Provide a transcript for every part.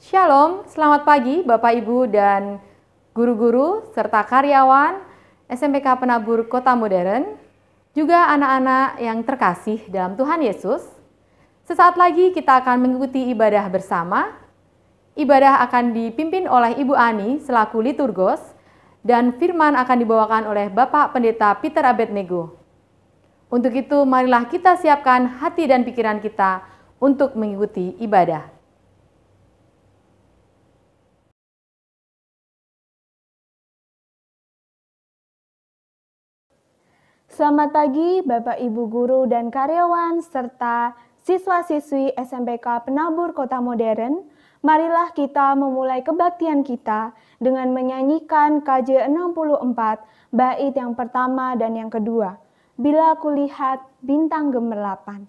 Shalom, selamat pagi Bapak Ibu dan guru-guru serta karyawan SMPK Penabur Kota Modern, juga anak-anak yang terkasih dalam Tuhan Yesus. Sesaat lagi kita akan mengikuti ibadah bersama. Ibadah akan dipimpin oleh Ibu Ani selaku liturgos dan firman akan dibawakan oleh Bapak Pendeta Peter Abednego. Untuk itu marilah kita siapkan hati dan pikiran kita untuk mengikuti ibadah. Selamat pagi Bapak Ibu Guru dan karyawan serta siswa-siswi SMPK Penabur Kota Modern. Marilah kita memulai kebaktian kita dengan menyanyikan KJ 64 bait yang pertama dan yang kedua. Bila kulihat bintang gemerlapan.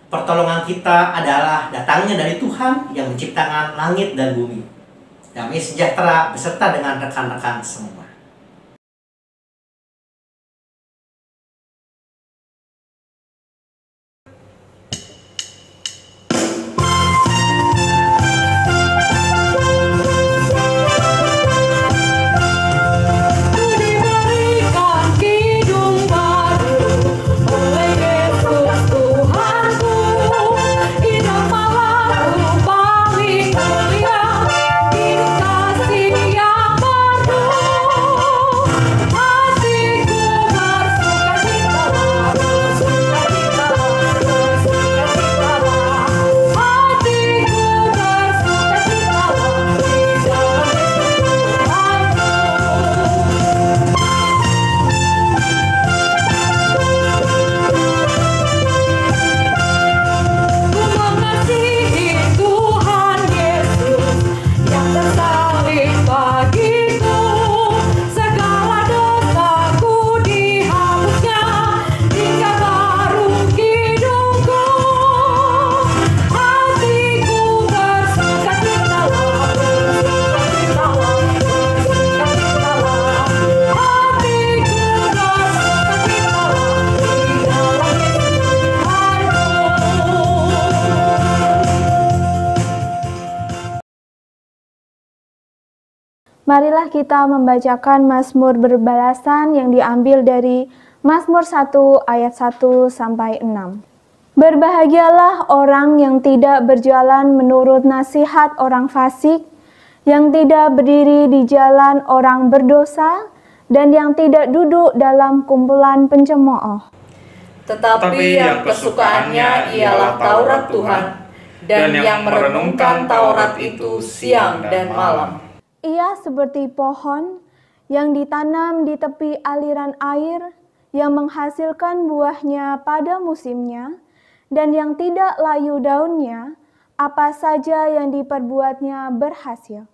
Pertolongan kita adalah datangnya dari Tuhan yang menciptakan langit dan bumi. Damai sejahtera beserta dengan rekan-rekan semua. Hidup kasih yang baru. Marilah kita membacakan Mazmur berbalasan yang diambil dari Mazmur 1 ayat 1 sampai 6. Berbahagialah orang yang tidak berjalan menurut nasihat orang fasik, yang tidak berdiri di jalan orang berdosa, dan yang tidak duduk dalam kumpulan pencemooh. Tetapi yang kesukaannya ialah Taurat Tuhan, dan yang merenungkan Taurat itu siang dan malam. Ia seperti pohon yang ditanam di tepi aliran air, yang menghasilkan buahnya pada musimnya, dan yang tidak layu daunnya, apa saja yang diperbuatnya berhasil.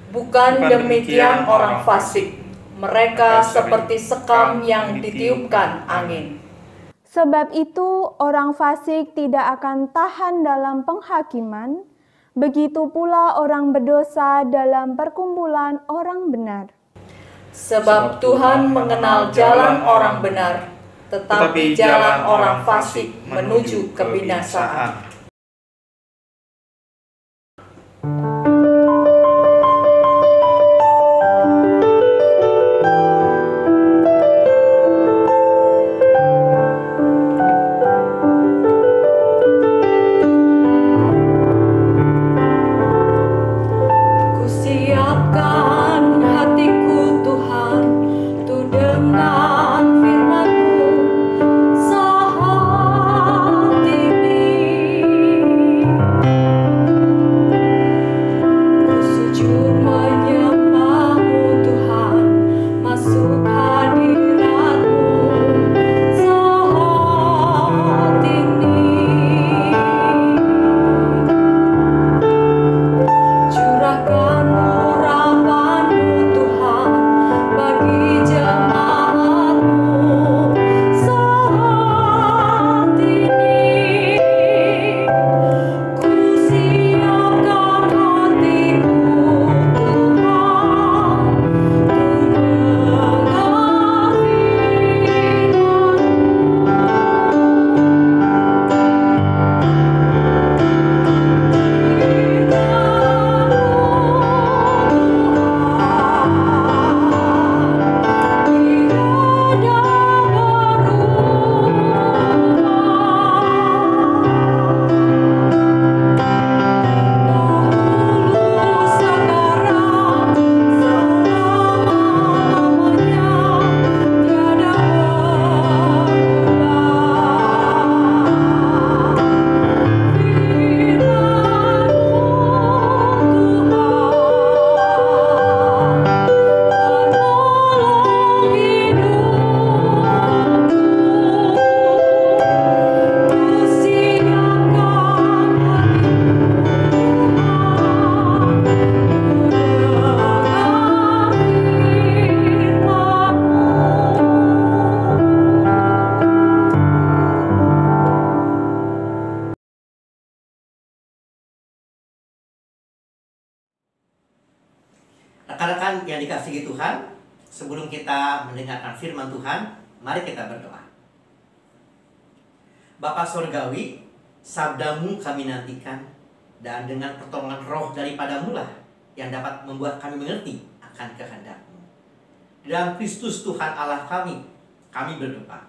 Bukan demikian orang fasik, mereka seperti sekam yang ditiupkan angin. Sebab itu orang fasik tidak akan tahan dalam penghakiman, begitu pula orang berdosa dalam perkumpulan orang benar. Sebab Tuhan mengenal jalan orang benar, tetapi jalan orang fasik menuju kebinasaan. Rekan-rekan yang dikasihi Tuhan, sebelum kita mendengarkan firman Tuhan, mari kita berdoa. Bapa Surgawi, sabdamu kami nantikan, dan dengan pertolongan roh daripadamu lah yang dapat membuat kami mengerti akan kehendak-Mu. Dalam Kristus Tuhan Allah kami berdoa.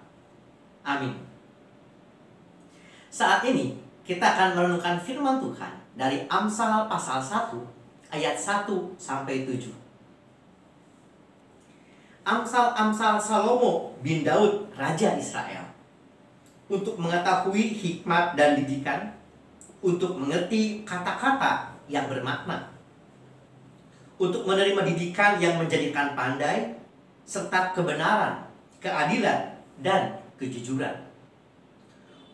Amin. Saat ini kita akan merenungkan firman Tuhan dari Amsal pasal 1 ayat 1 sampai 7. Amsal-amsal Salomo bin Daud, Raja Israel, untuk mengetahui hikmat dan didikan, untuk mengerti kata-kata yang bermakna, untuk menerima didikan yang menjadikan pandai, serta kebenaran, keadilan, dan kejujuran,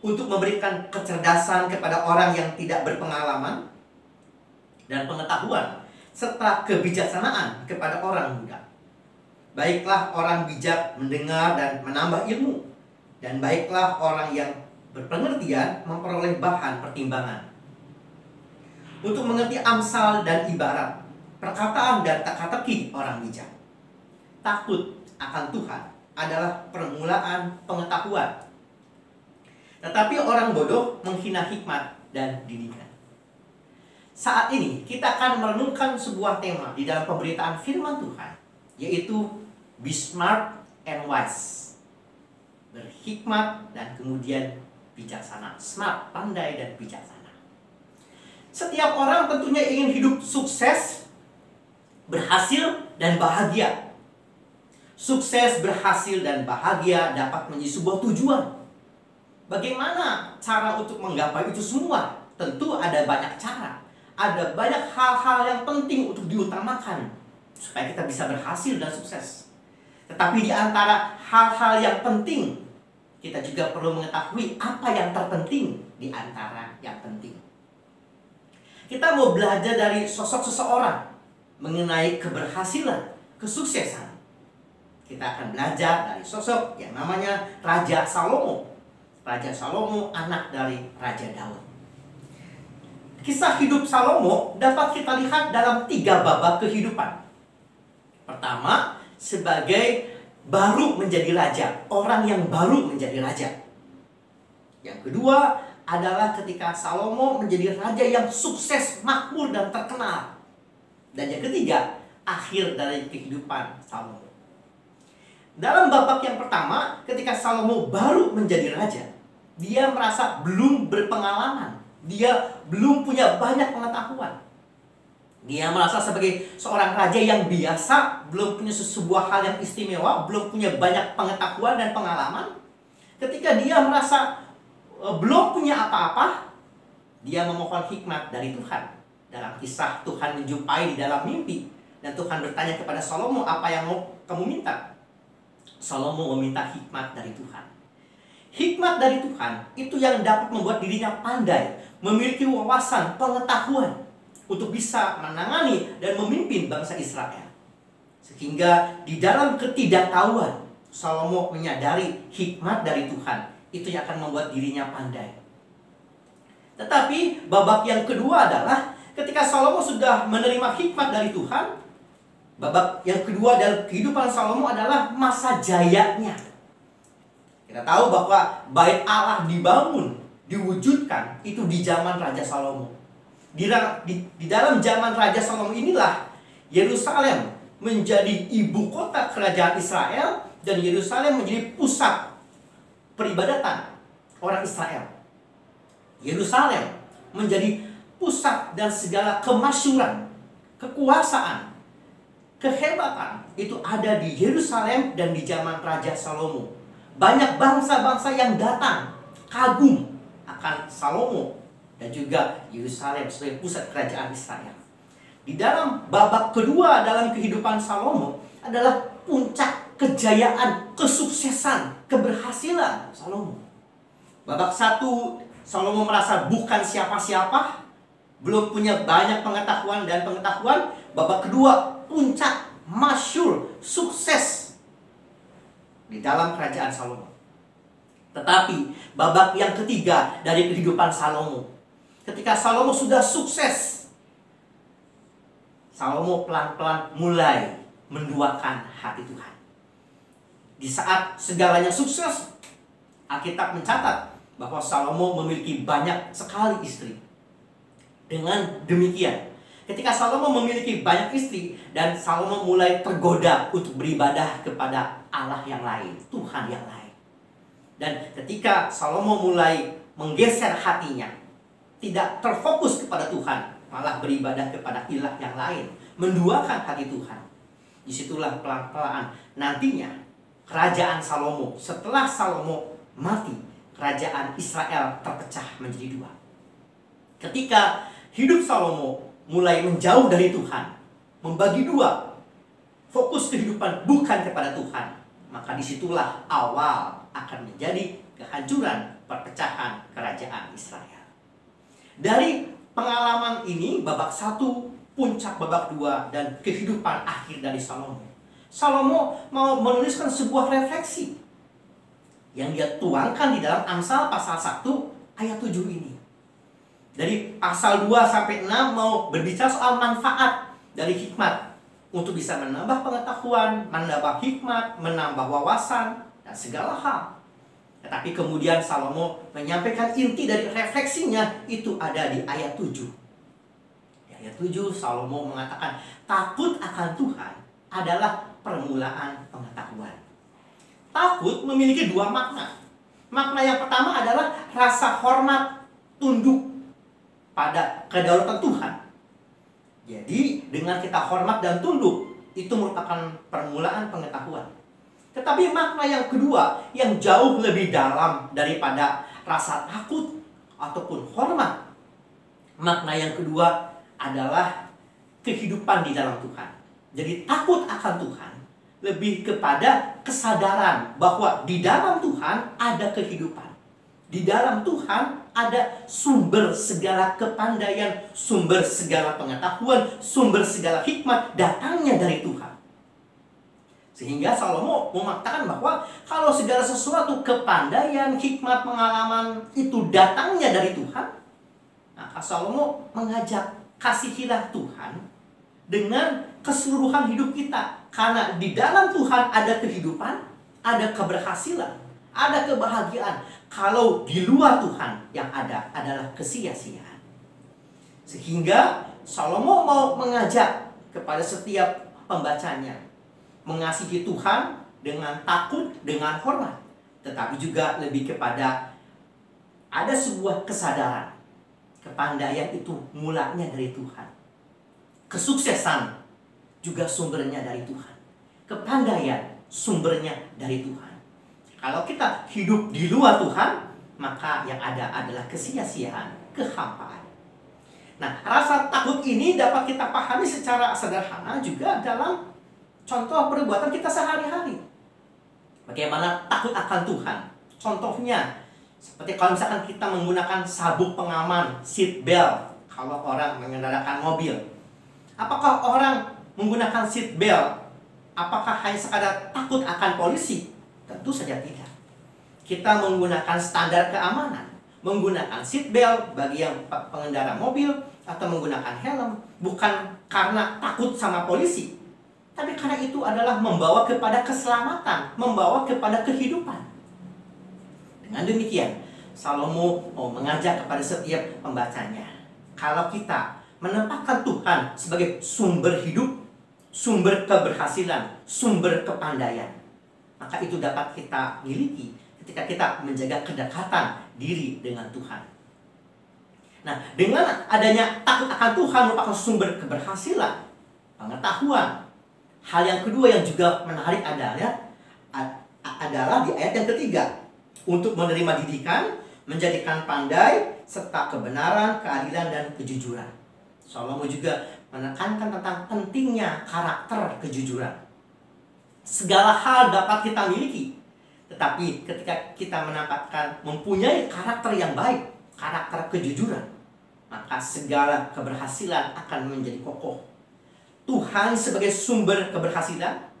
untuk memberikan kecerdasan kepada orang yang tidak berpengalaman, dan pengetahuan, serta kebijaksanaan kepada orang muda. Baiklah orang bijak mendengar dan menambah ilmu, dan baiklah orang yang berpengertian memperoleh bahan pertimbangan. Untuk mengerti amsal dan ibarat, perkataan dan teka-teki orang bijak. Takut akan Tuhan adalah permulaan pengetahuan, tetapi orang bodoh menghina hikmat dan didikan. saat ini kita akan merenungkan sebuah tema di dalam pemberitaan firman Tuhan, yaitu be smart and wise. Berhikmat dan kemudian bijaksana. Smart, pandai dan bijaksana. Setiap orang tentunya ingin hidup sukses, berhasil dan bahagia. Sukses, berhasil dan bahagia dapat menjadi sebuah tujuan. Bagaimana cara untuk menggapai itu semua? Tentu ada banyak cara. Ada banyak hal-hal yang penting untuk diutamakan supaya kita bisa berhasil dan sukses. Tetapi di antara hal-hal yang penting, kita juga perlu mengetahui apa yang terpenting di antara yang penting. Kita mau belajar dari sosok seseorang mengenai keberhasilan, kesuksesan. Kita akan belajar dari sosok yang namanya Raja Salomo. Raja Salomo, anak dari Raja Daud. Kisah hidup Salomo dapat kita lihat dalam 3 babak kehidupan. Pertama, sebagai baru menjadi raja, orang yang baru menjadi raja. Yang kedua adalah ketika Salomo menjadi raja yang sukses, makmur dan terkenal. Dan yang ketiga, akhir dari kehidupan Salomo. Dalam babak yang pertama, ketika Salomo baru menjadi raja, dia merasa belum berpengalaman. Dia belum punya banyak pengetahuan. Dia merasa sebagai seorang raja yang biasa, belum punya sebuah hal yang istimewa, belum punya banyak pengetahuan dan pengalaman. Ketika dia merasa belum punya apa-apa, dia memohon hikmat dari Tuhan. Dalam kisah, Tuhan menjumpai di dalam mimpi, dan Tuhan bertanya kepada Salomo, apa yang mau kamu minta? Salomo meminta hikmat dari Tuhan. Hikmat dari Tuhan itu yang dapat membuat dirinya pandai, memiliki wawasan, pengetahuan untuk bisa menangani dan memimpin bangsa Israel. Sehingga di dalam ketidaktahuan, Salomo menyadari hikmat dari Tuhan itu yang akan membuat dirinya pandai. Tetapi babak yang kedua adalah ketika Salomo sudah menerima hikmat dari Tuhan, babak yang kedua dalam kehidupan Salomo adalah masa jayanya. Kita tahu bahwa bait Allah dibangun, diwujudkan itu di zaman Raja Salomo. Di dalam zaman Raja Salomo inilah Yerusalem menjadi ibu kota kerajaan Israel, dan Yerusalem menjadi pusat peribadatan orang Israel. Yerusalem menjadi pusat dan segala kemasyuran, kekuasaan, kehebatan itu ada di Yerusalem dan di zaman Raja Salomo. Banyak bangsa-bangsa yang datang kagum akan Salomo dan juga Yerusalem sebagai pusat kerajaan Israel. Di dalam babak kedua dalam kehidupan Salomo adalah puncak kejayaan, kesuksesan, keberhasilan Salomo. Babak 1, Salomo merasa bukan siapa-siapa, belum punya banyak pengetahuan dan pengetahuan. Babak kedua, puncak, masyhur, sukses di dalam kerajaan Salomo. Tetapi babak yang ketiga dari kehidupan Salomo, ketika Salomo sudah sukses, Salomo pelan-pelan mulai menduakan hati Tuhan. Di saat segalanya sukses, Alkitab mencatat bahwa Salomo memiliki banyak sekali istri. Dengan demikian, ketika Salomo memiliki banyak istri dan Salomo mulai tergoda untuk beribadah kepada Allah yang lain, Tuhan yang lain. Dan ketika Salomo mulai menggeser hatinya, tidak terfokus kepada Tuhan, malah beribadah kepada ilah yang lain, menduakan hati Tuhan. Disitulah pelan-pelan nantinya kerajaan Salomo, setelah Salomo mati, kerajaan Israel terpecah menjadi 2. Ketika hidup Salomo mulai menjauh dari Tuhan, membagi 2, fokus kehidupan bukan kepada Tuhan, maka disitulah awal akan menjadi kehancuran, perpecahan kerajaan Israel. Dari pengalaman ini, babak 1, puncak babak 2, dan kehidupan akhir dari Salomo. Salomo mau menuliskan sebuah refleksi yang dia tuangkan di dalam Amsal pasal 1 ayat 7 ini. Dari pasal 2 sampai 6 mau berbicara soal manfaat dari hikmat untuk bisa menambah pengetahuan, menambah hikmat, menambah wawasan, dan segala hal. Tetapi kemudian Salomo menyampaikan inti dari refleksinya itu ada di ayat 7. ayat 7 Salomo mengatakan takut akan Tuhan adalah permulaan pengetahuan. Takut memiliki dua makna. Makna yang pertama adalah rasa hormat, tunduk pada kedaulatan Tuhan. Jadi dengan kita hormat dan tunduk, itu merupakan permulaan pengetahuan. Tetapi makna yang kedua yang jauh lebih dalam daripada rasa takut ataupun hormat. Makna yang kedua adalah kehidupan di dalam Tuhan. Jadi takut akan Tuhan lebih kepada kesadaran bahwa di dalam Tuhan ada kehidupan. Di dalam Tuhan ada sumber segala kepandaian, sumber segala pengetahuan, sumber segala hikmat datangnya dari Tuhan. Sehingga Salomo mengatakan bahwa kalau segala sesuatu kepandaian, hikmat, pengalaman itu datangnya dari Tuhan, maka Salomo mengajak kasihilah Tuhan dengan keseluruhan hidup kita. Karena di dalam Tuhan ada kehidupan, ada keberhasilan, ada kebahagiaan. Kalau di luar Tuhan yang ada adalah kesia-siaan. Sehingga Salomo mau mengajak kepada setiap pembacanya mengasihi Tuhan dengan takut, dengan hormat. Tetapi juga lebih kepada ada sebuah kesadaran. Kepandaian itu mulanya dari Tuhan. Kesuksesan juga sumbernya dari Tuhan. Kepandaian sumbernya dari Tuhan. Kalau kita hidup di luar Tuhan, maka yang ada adalah kesia-siaan, kehampaan. Nah, rasa takut ini dapat kita pahami secara sederhana juga dalam contoh perbuatan kita sehari-hari. Bagaimana takut akan Tuhan? Contohnya, seperti kalau misalkan kita menggunakan sabuk pengaman, seat belt, kalau orang mengendarakan mobil. Apakah orang menggunakan seat belt? Apakah hanya sekadar takut akan polisi? Tentu saja tidak. Kita menggunakan standar keamanan, menggunakan seat belt bagi yang pengendara mobil atau menggunakan helm bukan karena takut sama polisi, tapi karena itu adalah membawa kepada keselamatan, membawa kepada kehidupan. Dengan demikian, Salomo mau mengajak kepada setiap pembacanya, kalau kita menempatkan Tuhan sebagai sumber hidup, sumber keberhasilan, sumber kepandaian, maka itu dapat kita miliki ketika kita menjaga kedekatan diri dengan Tuhan. Nah, dengan adanya takut akan Tuhan merupakan sumber keberhasilan, pengetahuan. Hal yang kedua yang juga menarik adalah di ayat yang ketiga. Untuk menerima didikan, menjadikan pandai, serta kebenaran, keadilan, dan kejujuran. Salomo juga menekankan tentang pentingnya karakter kejujuran. Segala hal dapat kita miliki, tetapi ketika kita mempunyai karakter yang baik, karakter kejujuran, maka segala keberhasilan akan menjadi kokoh. Tuhan sebagai sumber keberhasilan,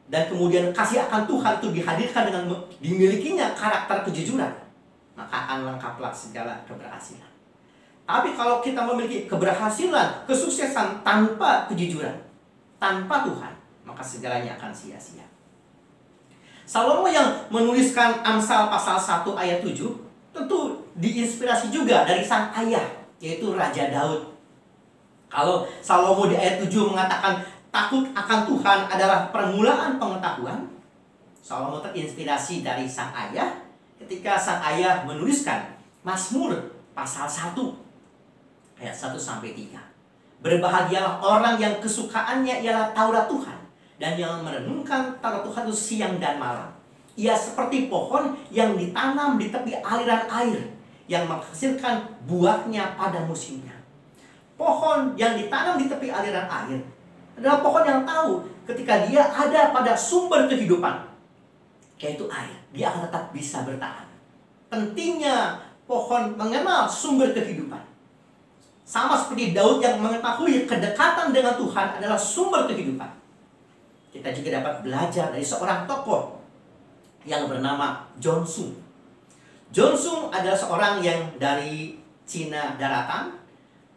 dan kemudian kasih akan Tuhan itu dihadirkan dengan dimilikinya karakter kejujuran, maka akan lengkaplah segala keberhasilan. Tapi kalau kita memiliki keberhasilan, kesuksesan tanpa kejujuran, tanpa Tuhan, maka segalanya akan sia-sia. Salomo yang menuliskan Amsal pasal 1 ayat 7 tentu diinspirasi juga dari sang ayah, yaitu Raja Daud. Kalau Salomo di ayat 7 mengatakan takut akan Tuhan adalah permulaan pengetahuan, Salomo terinspirasi dari sang ayah ketika sang ayah menuliskan Mazmur pasal 1 ayat 1-3. Berbahagialah orang yang kesukaannya ialah Taurat Tuhan, dan yang merenungkan Taurat Tuhan itu siang dan malam. Ia seperti pohon yang ditanam di tepi aliran air, yang menghasilkan buahnya pada musimnya. Pohon yang ditanam di tepi aliran air adalah pohon yang tahu ketika dia ada pada sumber kehidupan, yaitu air, dia akan tetap bisa bertahan. Pentingnya pohon mengenal sumber kehidupan. Sama seperti Daud yang mengetahui kedekatan dengan Tuhan adalah sumber kehidupan. Kita juga dapat belajar dari seorang tokoh yang bernama John Sung. John Sung adalah seorang yang dari Cina daratan.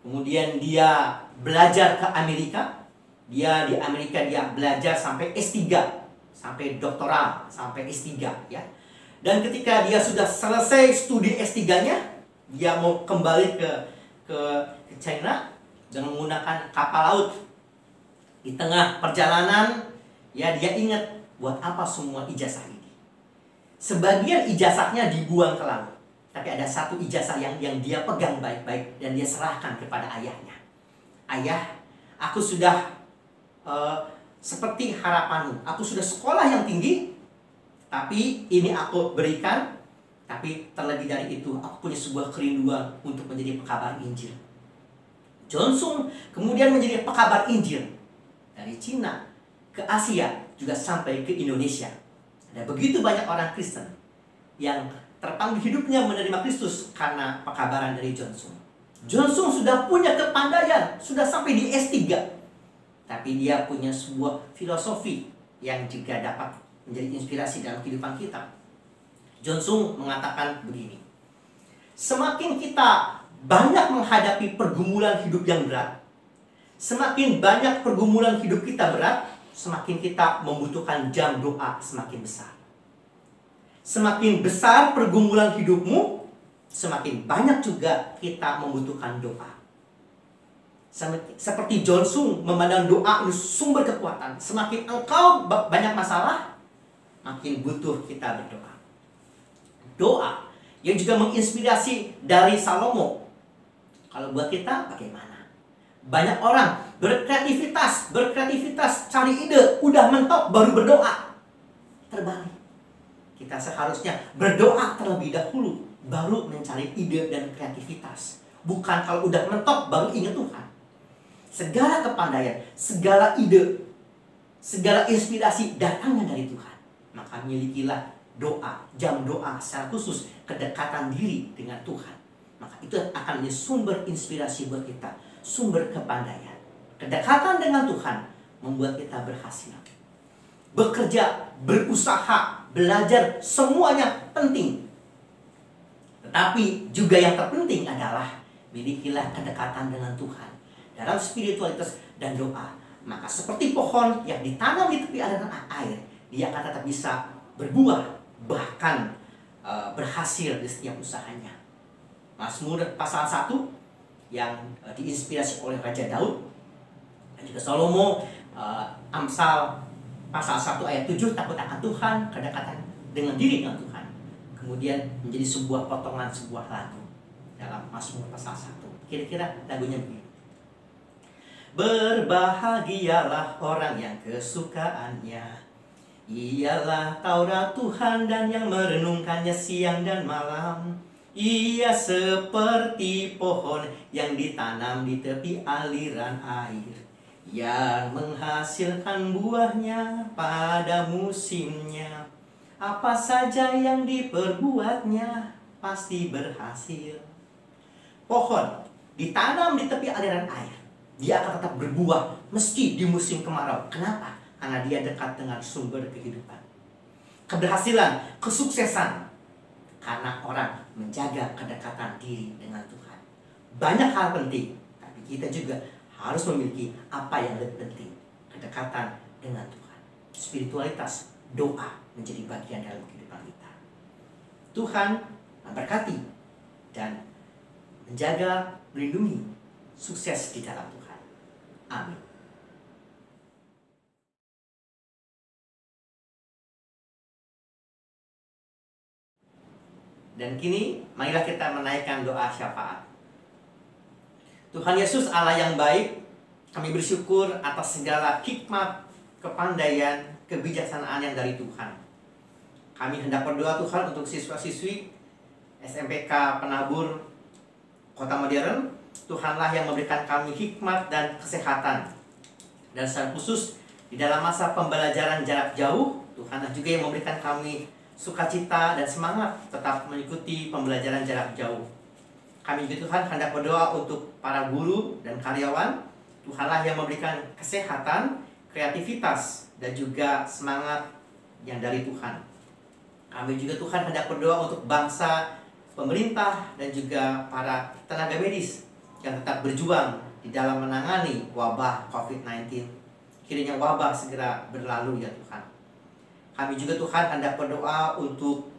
Kemudian dia belajar ke Amerika. Dia di Amerika dia belajar sampai S3, sampai doktoral, sampai S3 ya. Dan ketika dia sudah selesai studi S3-nya, dia mau kembali ke China. dengan menggunakan kapal laut. Di tengah perjalanan, ya dia ingat buat apa semua ijazah ini. Sebagian ijazahnya dibuang ke laut, tapi ada satu ijazah yang dia pegang baik-baik dan dia serahkan kepada ayahnya. Ayah, aku sudah seperti harapanmu. Aku sudah sekolah yang tinggi, tapi ini aku berikan. Tapi terlebih dari itu, aku punya sebuah kerinduan untuk menjadi pekabar Injil. Johnson kemudian menjadi pekabar Injil dari Cina ke Asia, juga sampai ke Indonesia. Ada begitu banyak orang Kristen yang terpanggil hidupnya menerima Kristus karena pekabaran dari Johnson. Johnson sudah punya kepandaian, sudah sampai di S3. Tapi dia punya sebuah filosofi yang juga dapat menjadi inspirasi dalam kehidupan kita. Johnson mengatakan begini, semakin kita banyak menghadapi pergumulan hidup yang berat, semakin banyak pergumulan hidup kita berat, semakin kita membutuhkan jam doa semakin besar. Semakin besar pergumulan hidupmu, semakin banyak juga kita membutuhkan doa. Seperti Johnson memandang doa itu sumber kekuatan. Semakin engkau banyak masalah, makin butuh kita berdoa. Doa yang juga menginspirasi dari Salomo. Kalau buat kita bagaimana? Banyak orang berkreativitas, cari ide, udah mentok baru berdoa. Terbalik. Kita seharusnya berdoa terlebih dahulu, baru mencari ide dan kreativitas. Bukan kalau udah mentok baru ingat Tuhan. Segala kepandaian, segala ide, segala inspirasi datangnya dari Tuhan. Maka milikilah doa, jam doa secara khusus, kedekatan diri dengan Tuhan. Maka itu akan menjadi sumber inspirasi buat kita, sumber kepandaian. Kedekatan dengan Tuhan membuat kita berhasil. Bekerja, berusaha, belajar, semuanya penting. Tetapi juga yang terpenting adalah milikilah kedekatan dengan Tuhan dalam spiritualitas dan doa. Maka seperti pohon yang ditanam di tepi aliran air, dia akan tetap bisa berbuah, bahkan berhasil di setiap usahanya. Mazmur pasal 1 yang diinspirasi oleh Raja Daud dan juga Salomo, Amsal pasal 1 ayat 7, takut akan Tuhan, kedekatan dengan diri dengan Tuhan. Kemudian menjadi sebuah potongan sebuah lagu dalam Mazmur pasal 1. Kira-kira lagunya begini. Berbahagialah orang yang kesukaannya ialah Taurat Tuhan dan yang merenungkannya siang dan malam. Ia seperti pohon yang ditanam di tepi aliran air, yang menghasilkan buahnya pada musimnya. Apa saja yang diperbuatnya pasti berhasil. Pohon ditanam di tepi aliran air, dia akan tetap berbuah meski di musim kemarau. Kenapa? Karena dia dekat dengan sumber kehidupan. Keberhasilan, kesuksesan, karena orang menjaga kedekatan diri dengan Tuhan. Banyak hal penting, tapi kita juga harus memiliki apa yang lebih penting, kedekatan dengan Tuhan. Spiritualitas, doa menjadi bagian dalam kehidupan kita. Tuhan memberkati dan menjaga, melindungi, sukses di dalam Tuhan. Amin. Dan kini, marilah kita menaikkan doa syafaat. Tuhan Yesus, Allah yang baik, kami bersyukur atas segala hikmat, kepandaian, kebijaksanaan yang dari Tuhan. Kami hendak berdoa Tuhan untuk siswa-siswi SMPK Penabur Kota Modern. Tuhanlah yang memberikan kami hikmat dan kesehatan. Dan secara khusus di dalam masa pembelajaran jarak jauh, Tuhanlah juga yang memberikan kami sukacita dan semangat tetap mengikuti pembelajaran jarak jauh. Kami juga Tuhan hendak berdoa untuk para guru dan karyawan. Tuhanlah yang memberikan kesehatan, kreativitas, dan juga semangat yang dari Tuhan. Kami juga Tuhan hendak berdoa untuk bangsa, pemerintah, dan juga para tenaga medis yang tetap berjuang di dalam menangani wabah COVID-19. Kiranya wabah segera berlalu ya Tuhan. Kami juga Tuhan hendak berdoa untuk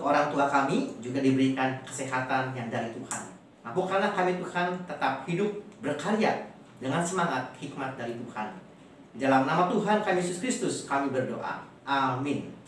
orang tua kami juga diberikan kesehatan yang dari Tuhan. Mampukanlah kami Tuhan tetap hidup berkarya dengan semangat hikmat dari Tuhan. Di dalam nama Tuhan kami Yesus Kristus kami berdoa. Amin.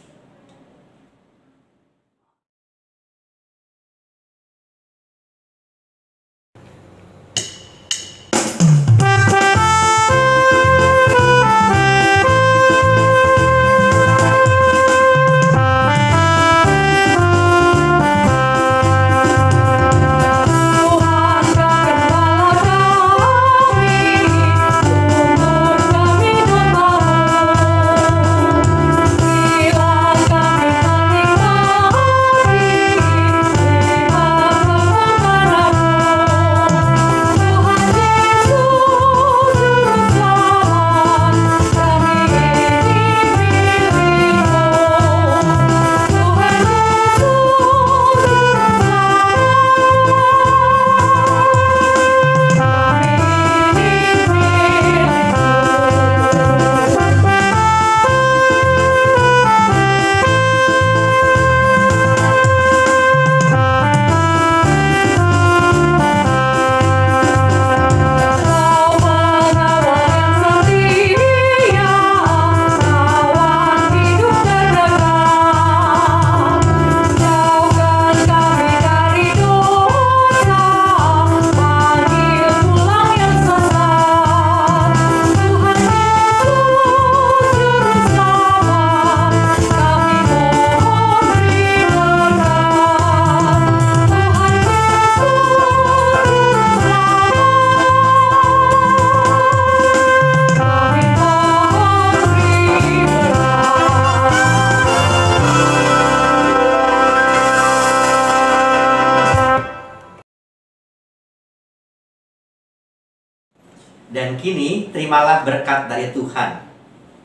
Dan kini terimalah berkat dari Tuhan.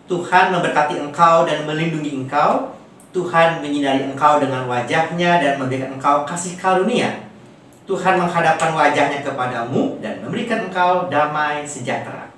Tuhan memberkati engkau dan melindungi engkau. Tuhan menyinari engkau dengan wajahnya dan memberikan engkau kasih karunia. Tuhan menghadapkan wajahnya kepadamu dan memberikan engkau damai sejahtera.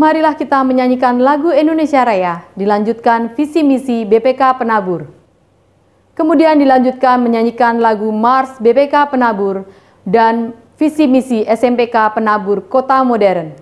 Marilah kita menyanyikan lagu Indonesia Raya, dilanjutkan visi misi BPK Penabur. Kemudian dilanjutkan menyanyikan lagu Mars BPK Penabur dan visi misi SMPK Penabur Kota Modern.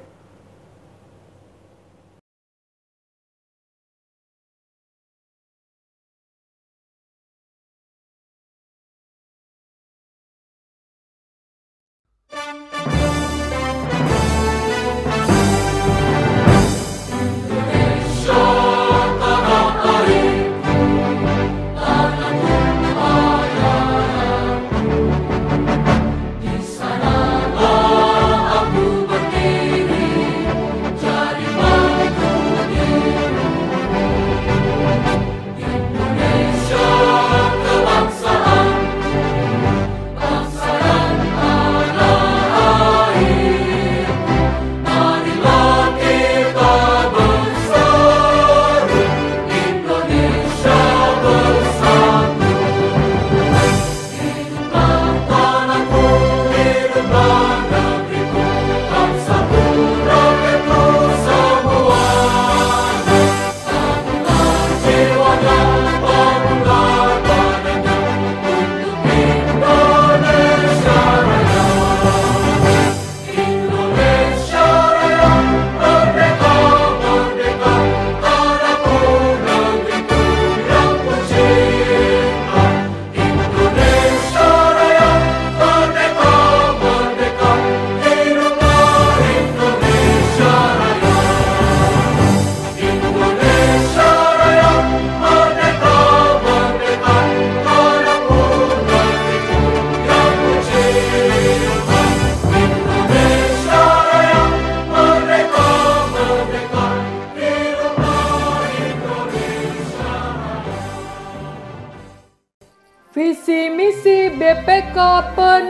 Di sana aku berdiri.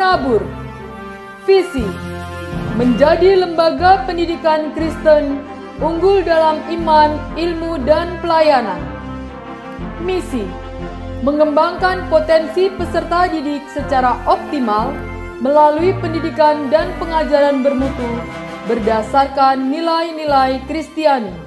Penabur. Visi: menjadi lembaga pendidikan Kristen unggul dalam iman, ilmu, dan pelayanan. Misi: mengembangkan potensi peserta didik secara optimal melalui pendidikan dan pengajaran bermutu berdasarkan nilai-nilai Kristiani.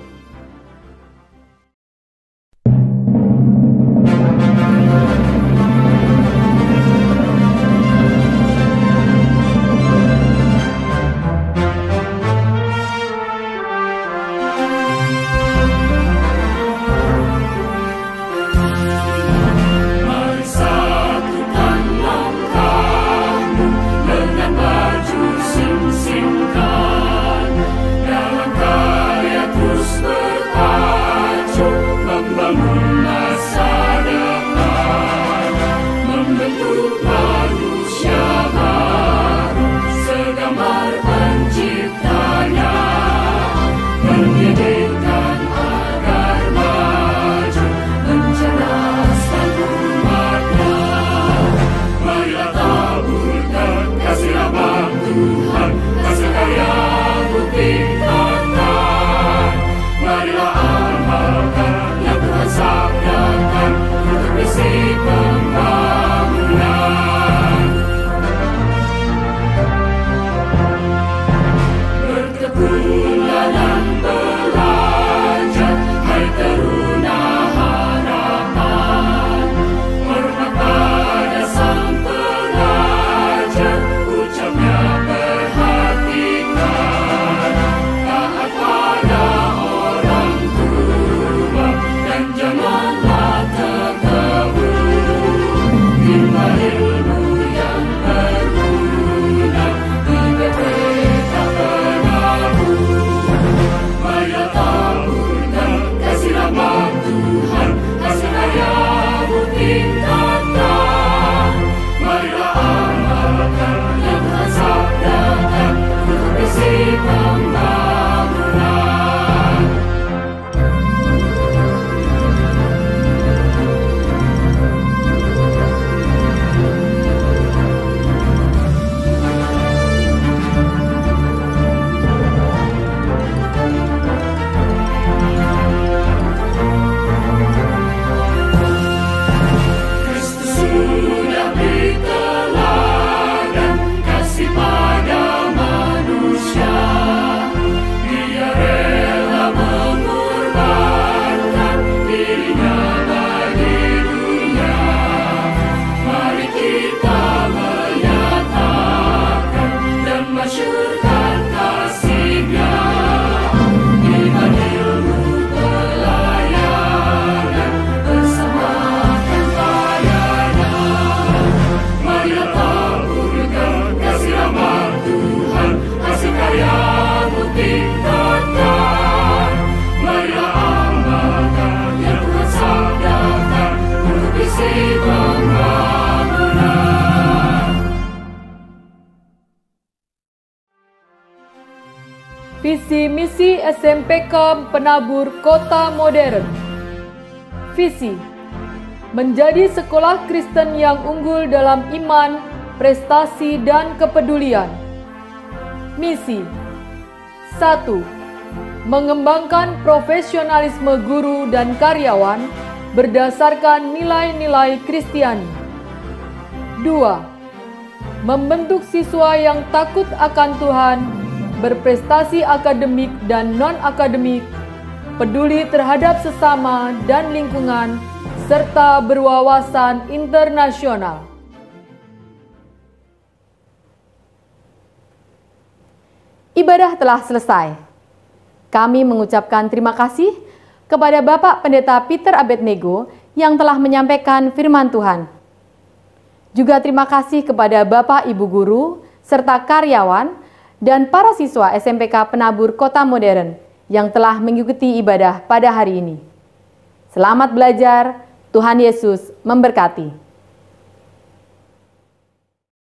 Visi misi SMPK Penabur Kota Modern. Visi: menjadi sekolah Kristen yang unggul dalam iman, prestasi, dan kepedulian. Misi: 1. Mengembangkan profesionalisme guru dan karyawan berdasarkan nilai-nilai Kristiani. 2. Membentuk siswa yang takut akan Tuhan, berprestasi akademik dan non-akademik, peduli terhadap sesama dan lingkungan, serta berwawasan internasional. Ibadah telah selesai. Kami mengucapkan terima kasih kepada Bapak Pendeta Peter Abednego yang telah menyampaikan firman Tuhan. Juga terima kasih kepada Bapak Ibu Guru, serta karyawan, dan para siswa SMPK Penabur Kota Modern yang telah mengikuti ibadah pada hari ini. Selamat belajar, Tuhan Yesus memberkati.